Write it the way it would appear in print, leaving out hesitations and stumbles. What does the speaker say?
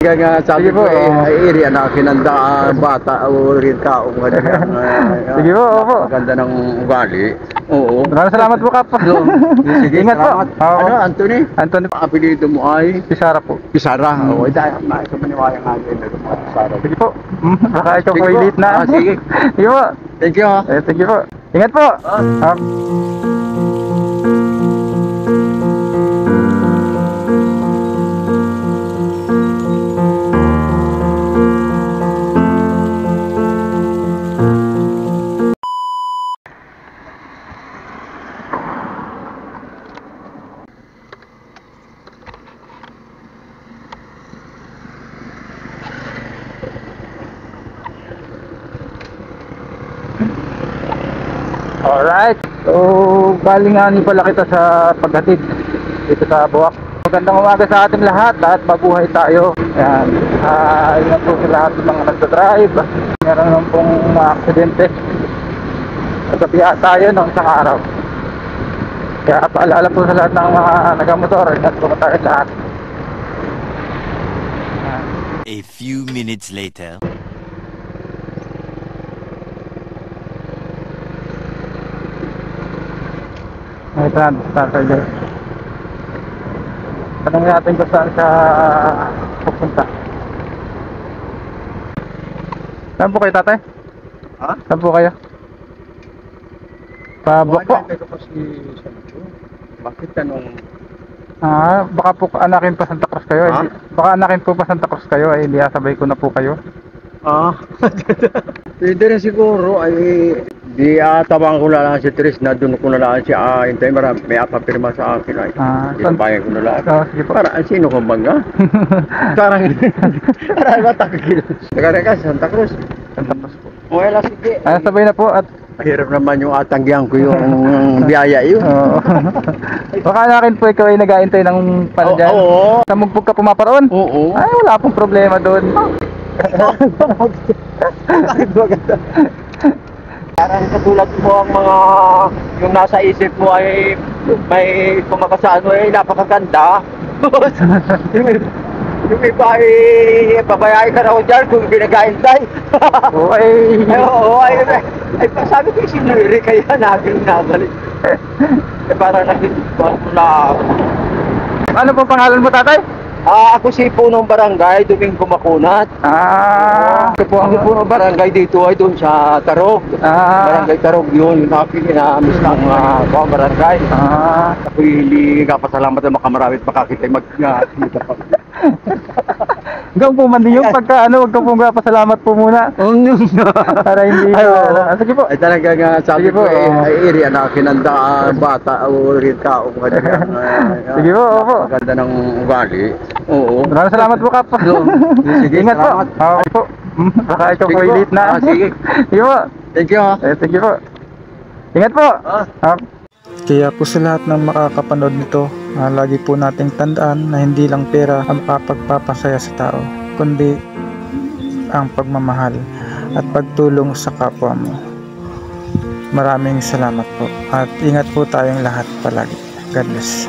talaga sabi Sige po, ko, area na kinanda bata o rin tao. Sige po, opo. Maganda ng ugali. Oo. Maraming salamat po, Kap. Sige, Ingat po. salamat. Oo. Ano, Anthony? Anthony Ang apelido mo ay Pisara po. Pisara. Oo, dahil sa maniwala nga din na Pisara. Sige po. Baka ikaw Sige po po. late na. Sige. Sige po. Thank you. Thank you po. Ingat po. Alright, so galingan pala kita sa paghatid dito sa Buwak. Magandang umaga sa ating lahat at mabuhay tayo. Ayan, ingat po sa lahat ng mga nagdadrive. Meron naman pong mga aksidente. Nagkabiya tayo ng isang araw. Kaya paalala po sa lahat ng mga nagamotor, ingat po tayo lahat. A few minutes later. May starter dyan. Tanong natin kung saan siya pupunta. Saan po kayo, tatay? Ha? Saan po kayo? Pabok po. Bakit tanong? Baka po anakin pa Santa Cruz kayo. Ha? Baka anakin po pa Santa Cruz kayo ay hindi asabay ko na po kayo. Pwede rin siguro ay di tabang ko na lang si Tris na doon ko na lang siya hintay may papirma sa akin ay bayan ko na lang. Sige po. Para sino kong bangga? Parang matakil. Nagkaka Santa Cruz. Santa Cruz po. Wala sige. Sabay na po at Mahirap naman yung atanggihan ko yung biyaya yun. oo. Baka anakin po ikaw ay nag-aantay ng panadyan. Oo. Sa mugpog ka pumaparoon? Oo. Ay wala pong problema doon. Parang katulad mo ang mga yung nasa isip mo ay may kumakasaan mo ay napakaganda. yung iba ay babayain ka na ako dyan kung pinag-aintay. Oo ay... Oo, ay sabi ko sinuri kaya natin nabalik. Parang nakikita ko na. Ano po pangalan mo, tatay? Ako si Punong Barangay, Domingo Makunat. Ito po ang... Ako Punong Barangay dito ay doon sa Tarog. Barangay Tarog yun, yung nakikinamis ng barangay. Ako hindi kapasalamat na makamarami at makakita mag-kita pa. Hanggang po man din yung pagka wag ka pong pasalamat po muna. Para hindi sige po. Ay talaga nga sabi Sige po, ko area na kinanda bata o rin tao. Sige po, opo. Maganda ng ugali. Oo. Maraming salamat po, Kap. Sige, Ingat po. salamat. Okay po. Baka ikaw po late na. Sige. Sige po. Thank you. Thank you po. Ingat po. Kaya po sa lahat ng makakapanood nito, lagi po nating tandaan na hindi lang pera ang makapagpapasaya sa tao, kundi ang pagmamahal at pagtulong sa kapwa mo. Maraming salamat po at ingat po tayong lahat palagi. God bless.